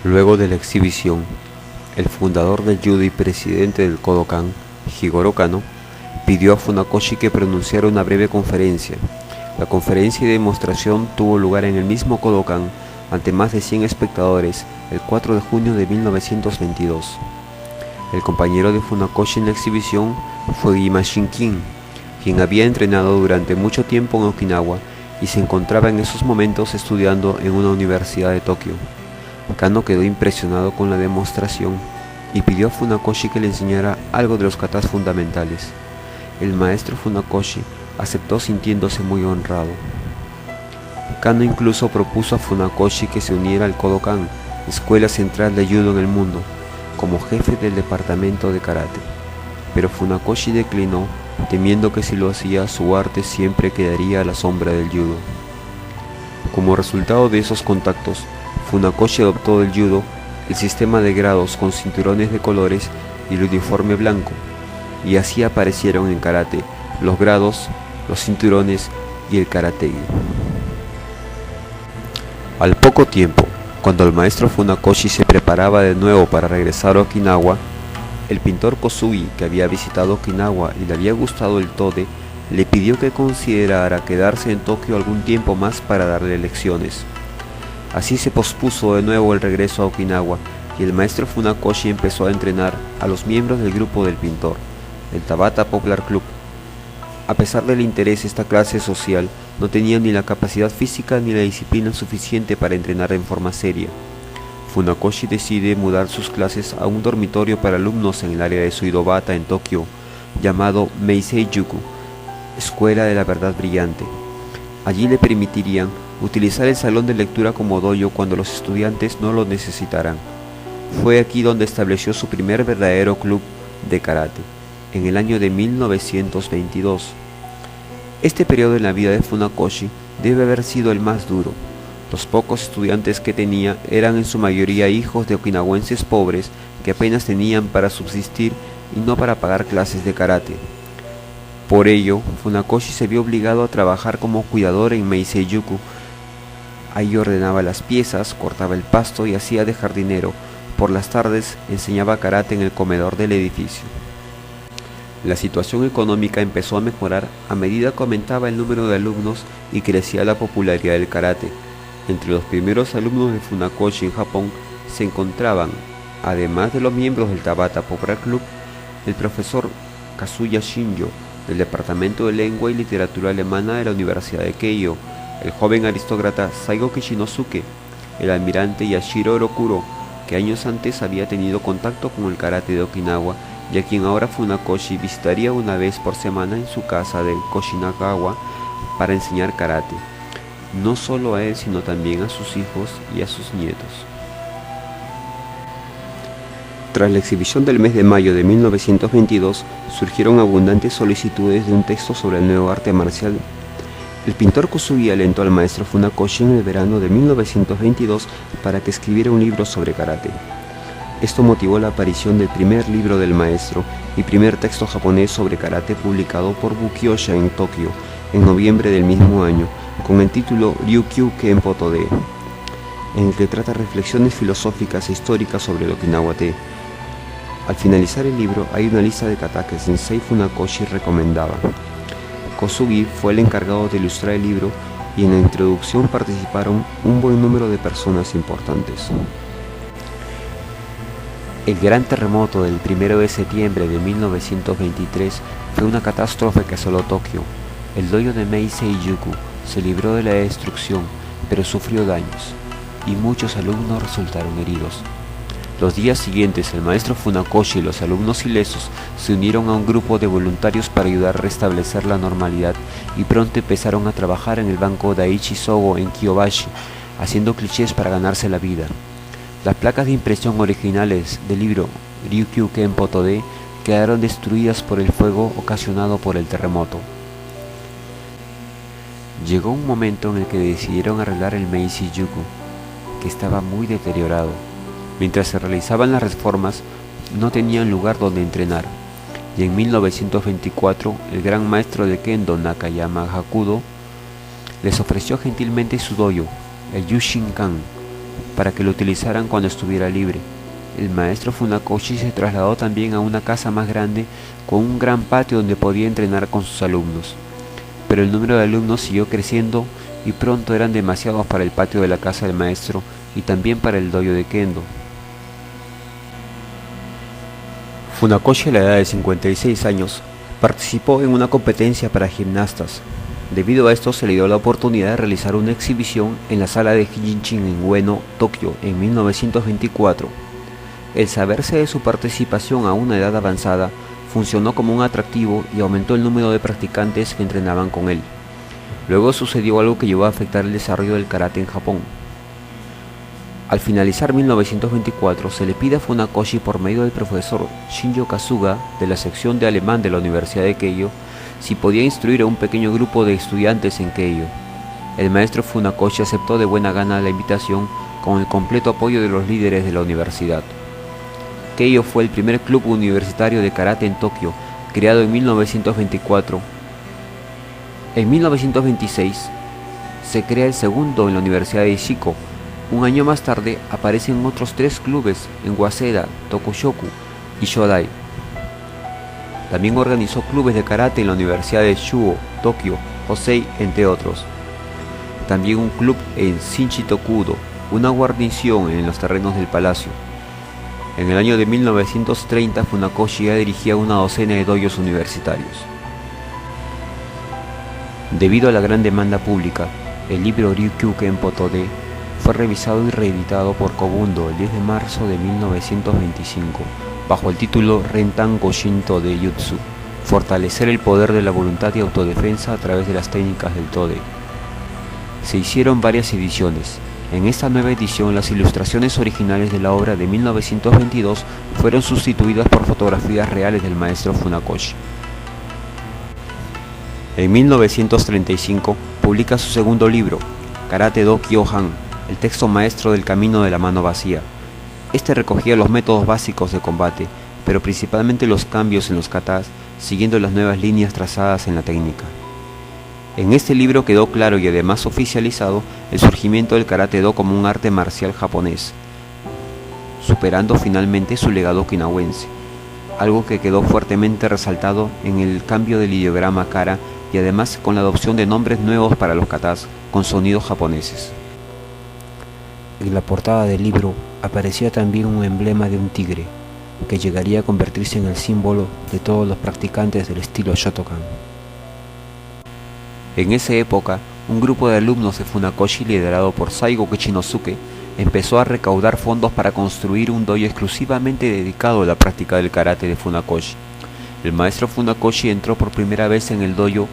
Luego de la exhibición, el fundador del judo y presidente del Kodokan, Jigoro Kano, pidió a Funakoshi que pronunciara una breve conferencia. La conferencia y demostración tuvo lugar en el mismo Kodokan ante más de 100 espectadores el 4 de junio de 1922. El compañero de Funakoshi en la exhibición fue Ima Shinkin, quien había entrenado durante mucho tiempo en Okinawa y se encontraba en esos momentos estudiando en una universidad de Tokio. Kano quedó impresionado con la demostración y pidió a Funakoshi que le enseñara algo de los katas fundamentales. El maestro Funakoshi aceptó sintiéndose muy honrado. Kano incluso propuso a Funakoshi que se uniera al Kodokan, escuela central de judo en el mundo, como jefe del departamento de karate. Pero Funakoshi declinó, temiendo que si lo hacía su arte siempre quedaría a la sombra del judo. Como resultado de esos contactos, Funakoshi adoptó del judo el sistema de grados con cinturones de colores y el uniforme blanco, y así aparecieron en karate los grados, los cinturones y el karategi. Al poco tiempo, cuando el maestro Funakoshi se preparaba de nuevo para regresar a Okinawa, el pintor Kosugi, que había visitado Okinawa y le había gustado el Tode, le pidió que considerara quedarse en Tokio algún tiempo más para darle lecciones. Así se pospuso de nuevo el regreso a Okinawa y el maestro Funakoshi empezó a entrenar a los miembros del grupo del pintor, el Tabata Popular Club. A pesar del interés, esta clase social no tenía ni la capacidad física ni la disciplina suficiente para entrenar en forma seria. Funakoshi decide mudar sus clases a un dormitorio para alumnos en el área de Suidobata en Tokio, llamado Meisei-juku, Escuela de la Verdad Brillante. Allí le permitirían utilizar el salón de lectura como dojo cuando los estudiantes no lo necesitaran. Fue aquí donde estableció su primer verdadero club de karate, en el año de 1922. Este periodo en la vida de Funakoshi debe haber sido el más duro. Los pocos estudiantes que tenía eran en su mayoría hijos de okinawenses pobres que apenas tenían para subsistir y no para pagar clases de karate. Por ello, Funakoshi se vio obligado a trabajar como cuidador en Meisei-juku. Ahí ordenaba las piezas, cortaba el pasto y hacía de jardinero. Por las tardes enseñaba karate en el comedor del edificio. La situación económica empezó a mejorar a medida que aumentaba el número de alumnos y crecía la popularidad del karate. Entre los primeros alumnos de Funakoshi en Japón se encontraban, además de los miembros del Tabata Popular Club, el profesor Kazuya Shinjo, del Departamento de Lengua y Literatura Alemana de la Universidad de Keio, el joven aristócrata Saigo Kishinosuke, el almirante Yashiro Orokuro, que años antes había tenido contacto con el karate de Okinawa y a quien ahora Funakoshi visitaría una vez por semana en su casa de Koshinagawa para enseñar karate, no solo a él sino también a sus hijos y a sus nietos. Tras la exhibición del mes de mayo de 1922, surgieron abundantes solicitudes de un texto sobre el nuevo arte marcial. El pintor Kosugi alentó al maestro Funakoshi en el verano de 1922 para que escribiera un libro sobre karate. Esto motivó la aparición del primer libro del maestro y primer texto japonés sobre karate publicado por Bukyosha en Tokio en noviembre del mismo año, con el título Ryukyu Kenpo Tode, en el que trata reflexiones filosóficas e históricas sobre el Okinawa-te. Al finalizar el libro hay una lista de kata que Sensei Funakoshi recomendaba. Kosugi fue el encargado de ilustrar el libro y en la introducción participaron un buen número de personas importantes. El gran terremoto del 1 de septiembre de 1923 fue una catástrofe que asoló Tokio. El dojo de Meisei-juku se libró de la destrucción, pero sufrió daños, y muchos alumnos resultaron heridos. Los días siguientes, el maestro Funakoshi y los alumnos ilesos se unieron a un grupo de voluntarios para ayudar a restablecer la normalidad y pronto empezaron a trabajar en el banco Daiichi Sogo en Kiyobashi, haciendo clichés para ganarse la vida. Las placas de impresión originales del libro Ryukyu Kenpo Tode quedaron destruidas por el fuego ocasionado por el terremoto. Llegó un momento en el que decidieron arreglar el Meisei-juku, que estaba muy deteriorado. Mientras se realizaban las reformas, no tenían lugar donde entrenar, y en 1924 el gran maestro de Kendo Nakayama Hakudo les ofreció gentilmente su dojo, el Yushinkan, para que lo utilizaran cuando estuviera libre. El maestro Funakoshi se trasladó también a una casa más grande con un gran patio donde podía entrenar con sus alumnos. Pero el número de alumnos siguió creciendo y pronto eran demasiados para el patio de la casa del maestro y también para el dojo de Kendo. Funakoshi, a la edad de 56 años, participó en una competencia para gimnastas. Debido a esto se le dio la oportunidad de realizar una exhibición en la sala de Hijinshin en Ueno, Tokio, en 1924. El saberse de su participación a una edad avanzada funcionó como un atractivo y aumentó el número de practicantes que entrenaban con él. Luego sucedió algo que llevó a afectar el desarrollo del karate en Japón. Al finalizar 1924 se le pide a Funakoshi por medio del profesor Shinjo Kasuga de la sección de alemán de la Universidad de Keio si podía instruir a un pequeño grupo de estudiantes en Keio. El maestro Funakoshi aceptó de buena gana la invitación con el completo apoyo de los líderes de la universidad. Keio fue el primer club universitario de karate en Tokio, creado en 1924. En 1926 se crea el segundo en la Universidad de Ishiko. Un año más tarde aparecen otros 3 clubes en Waseda, Tokushoku y Shodai. También organizó clubes de karate en la Universidad de Shuo, Tokio, Hosei, entre otros. También un club en Shinchi-Tokudo, una guarnición en los terrenos del palacio. En el año de 1930 Funakoshi ya dirigía una docena de dojos universitarios. Debido a la gran demanda pública, el libro Ryukyu Kenpo Tode fue revisado y reeditado por Kobundo el 10 de marzo de 1925, bajo el título Rentan Goshin Tode Jutsu, fortalecer el poder de la voluntad y autodefensa a través de las técnicas del Tode. Se hicieron varias ediciones. En esta nueva edición, las ilustraciones originales de la obra de 1922 fueron sustituidas por fotografías reales del maestro Funakoshi. En 1935 publica su segundo libro, Karate Do Kyohan, el texto maestro del camino de la mano vacía. Este recogía los métodos básicos de combate, pero principalmente los cambios en los katas, siguiendo las nuevas líneas trazadas en la técnica. En este libro quedó claro y además oficializado el surgimiento del Karate Do como un arte marcial japonés, superando finalmente su legado okinawense, algo que quedó fuertemente resaltado en el cambio del ideograma kara y además con la adopción de nombres nuevos para los katas con sonidos japoneses. En la portada del libro aparecía también un emblema de un tigre, que llegaría a convertirse en el símbolo de todos los practicantes del estilo Shotokan. En esa época, un grupo de alumnos de Funakoshi liderado por Saigo Kichinosuke empezó a recaudar fondos para construir un dojo exclusivamente dedicado a la práctica del karate de Funakoshi. El maestro Funakoshi entró por primera vez en el dojo,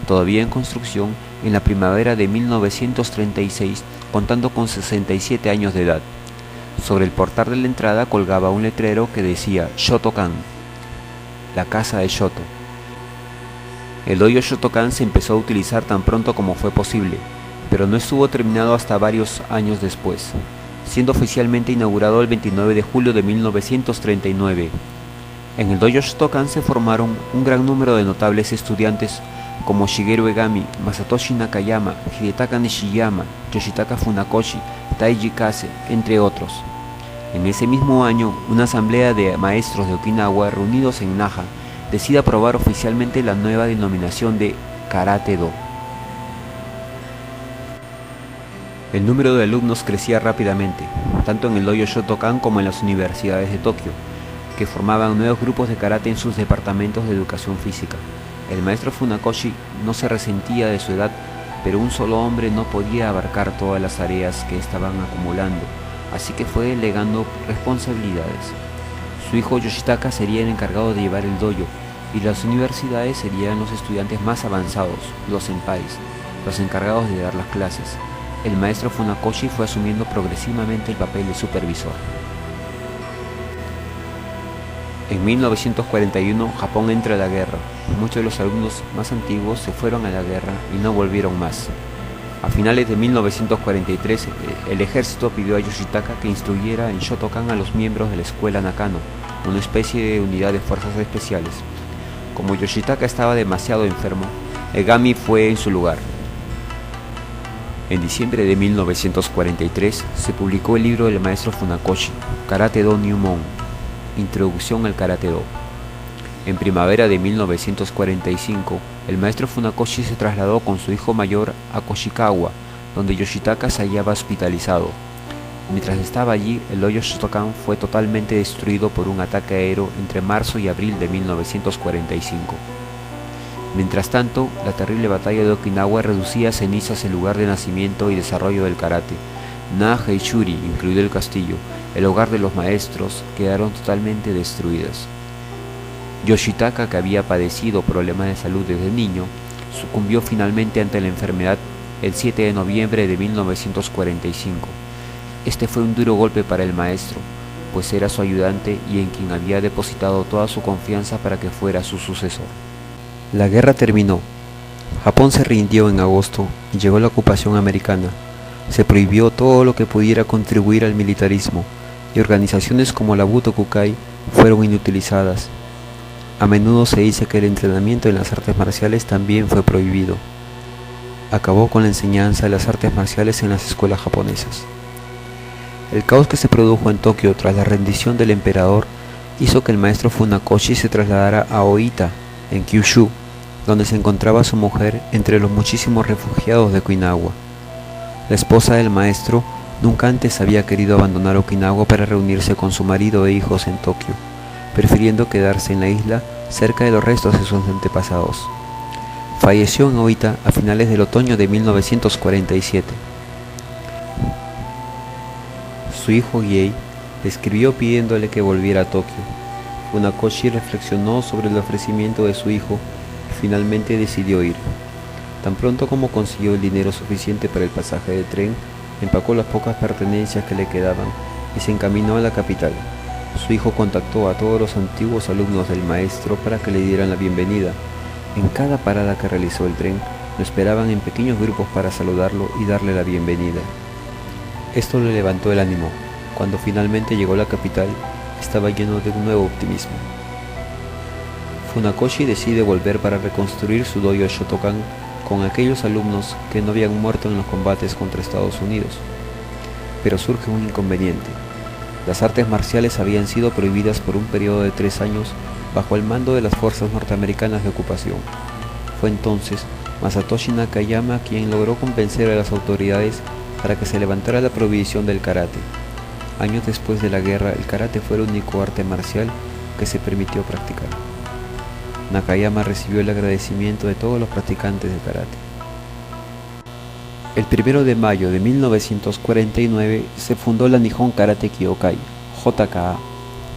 todavía en construcción, en la primavera de 1936, contando con 67 años de edad. Sobre el portal de la entrada colgaba un letrero que decía Shotokan, la casa de Shoto. El dojo Shotokan se empezó a utilizar tan pronto como fue posible, pero no estuvo terminado hasta varios años después, siendo oficialmente inaugurado el 29 de julio de 1939. En el dojo Shotokan se formaron un gran número de notables estudiantes como Shigeru Egami, Masatoshi Nakayama, Hidetaka Nishiyama, Yoshitaka Funakoshi, Taiji Kase, entre otros. En ese mismo año, una asamblea de maestros de Okinawa reunidos en Naha decide aprobar oficialmente la nueva denominación de Karate Do. El número de alumnos crecía rápidamente, tanto en el dojo Shotokan como en las universidades de Tokio, que formaban nuevos grupos de karate en sus departamentos de educación física. El maestro Funakoshi no se resentía de su edad, pero un solo hombre no podía abarcar todas las tareas que estaban acumulando, así que fue delegando responsabilidades. Su hijo Yoshitaka sería el encargado de llevar el dojo, y las universidades serían los estudiantes más avanzados, los senpais, los encargados de dar las clases. El maestro Funakoshi fue asumiendo progresivamente el papel de supervisor. En 1941, Japón entra a la guerra. Muchos de los alumnos más antiguos se fueron a la guerra y no volvieron más. A finales de 1943, el ejército pidió a Yoshitaka que instruyera en Shotokan a los miembros de la escuela Nakano, una especie de unidad de fuerzas especiales. Como Yoshitaka estaba demasiado enfermo, Egami fue en su lugar. En diciembre de 1943 se publicó el libro del maestro Funakoshi, Karate-do Nyumon, Introducción al Karate-do. En primavera de 1945, el maestro Funakoshi se trasladó con su hijo mayor a Koshikawa, donde Yoshitaka se hallaba hospitalizado. Mientras estaba allí, el dojo Shotokan fue totalmente destruido por un ataque aéreo entre marzo y abril de 1945. Mientras tanto, la terrible batalla de Okinawa reducía a cenizas el lugar de nacimiento y desarrollo del karate. Naha y Shuri, incluido el castillo, el hogar de los maestros, quedaron totalmente destruidas. Yoshitaka, que había padecido problemas de salud desde niño, sucumbió finalmente ante la enfermedad el 7 de noviembre de 1945. Este fue un duro golpe para el maestro, pues era su ayudante y en quien había depositado toda su confianza para que fuera su sucesor. La guerra terminó. Japón se rindió en agosto y llegó la ocupación americana. Se prohibió todo lo que pudiera contribuir al militarismo y organizaciones como la Butokukai fueron inutilizadas. A menudo se dice que el entrenamiento en las artes marciales también fue prohibido. Acabó con la enseñanza de las artes marciales en las escuelas japonesas. El caos que se produjo en Tokio tras la rendición del emperador hizo que el maestro Funakoshi se trasladara a Oita, en Kyushu, donde se encontraba su mujer entre los muchísimos refugiados de Okinawa. La esposa del maestro nunca antes había querido abandonar Okinawa para reunirse con su marido e hijos en Tokio, prefiriendo quedarse en la isla cerca de los restos de sus antepasados. Falleció en Oita a finales del otoño de 1947. Su hijo Giei le escribió pidiéndole que volviera a Tokio. Funakoshi reflexionó sobre el ofrecimiento de su hijo y finalmente decidió ir. Tan pronto como consiguió el dinero suficiente para el pasaje de tren, empacó las pocas pertenencias que le quedaban y se encaminó a la capital. Su hijo contactó a todos los antiguos alumnos del maestro para que le dieran la bienvenida. En cada parada que realizó el tren, lo esperaban en pequeños grupos para saludarlo y darle la bienvenida. Esto le levantó el ánimo. Cuando finalmente llegó a la capital, estaba lleno de un nuevo optimismo. Funakoshi decide volver para reconstruir su dojo Shotokan con aquellos alumnos que no habían muerto en los combates contra Estados Unidos. Pero surge un inconveniente. Las artes marciales habían sido prohibidas por un periodo de 3 años bajo el mando de las fuerzas norteamericanas de ocupación. Fue entonces Masatoshi Nakayama quien logró convencer a las autoridades para que se levantara la prohibición del karate. Años después de la guerra, el karate fue el único arte marcial que se permitió practicar. Nakayama recibió el agradecimiento de todos los practicantes de karate. El 1 de mayo de 1949 se fundó la Nihon Karate Kyokai, JKA.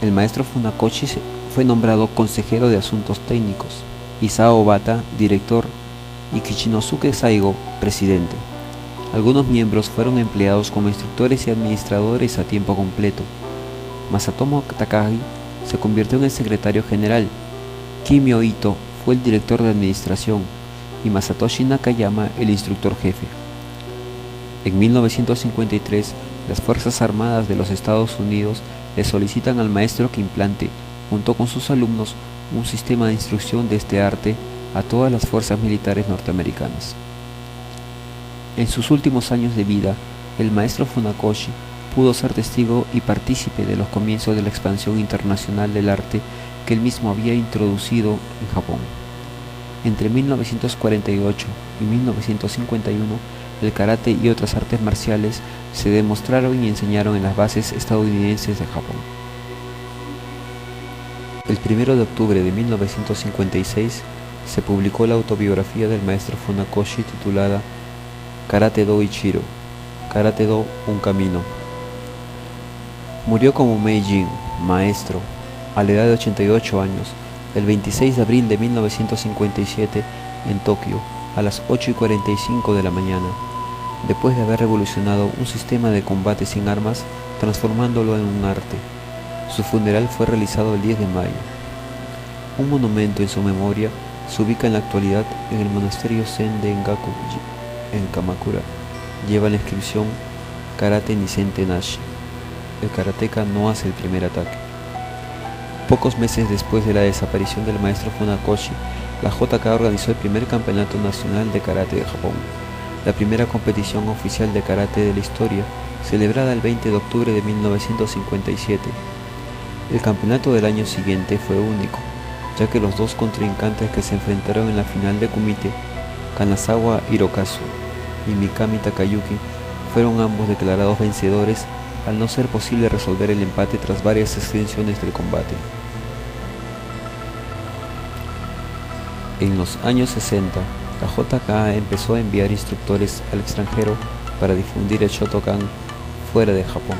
El maestro Funakoshi fue nombrado consejero de asuntos técnicos, Isao Obata, director, y Kichinosuke Saigo, presidente. Algunos miembros fueron empleados como instructores y administradores a tiempo completo. Masatomo Takagi se convirtió en el secretario general, Kimio Ito fue el director de administración y Masatoshi Nakayama el instructor jefe. En 1953, las Fuerzas Armadas de los Estados Unidos le solicitan al maestro que implante, junto con sus alumnos, un sistema de instrucción de este arte a todas las fuerzas militares norteamericanas. En sus últimos años de vida, el maestro Funakoshi pudo ser testigo y partícipe de los comienzos de la expansión internacional del arte que él mismo había introducido en Japón. Entre 1948 y 1951, el karate y otras artes marciales se demostraron y enseñaron en las bases estadounidenses de Japón. El 1 de octubre de 1956 se publicó la autobiografía del maestro Funakoshi titulada Karate-do Ichiro, Karate-do Un Camino. Murió como Meijin, maestro, a la edad de 88 años, el 26 de abril de 1957 en Tokio, a las 8:45 de la mañana, después de haber revolucionado un sistema de combate sin armas, transformándolo en un arte. Su funeral fue realizado el 10 de mayo. Un monumento en su memoria se ubica en la actualidad en el monasterio Zen de Engaku-ji, en Kamakura. Lleva la inscripción Karate Nisente Nashi. El karateka no hace el primer ataque. Pocos meses después de la desaparición del maestro Funakoshi, la JK organizó el primer campeonato nacional de karate de Japón. la primera competición oficial de karate de la historia, celebrada el 20 de octubre de 1957. El campeonato del año siguiente fue único, ya que los dos contrincantes que se enfrentaron en la final de kumite, Kanazawa Hirokazu y Mikami Takayuki, fueron ambos declarados vencedores al no ser posible resolver el empate tras varias extensiones del combate. En los años 60, la JKA empezó a enviar instructores al extranjero para difundir el Shotokan fuera de Japón.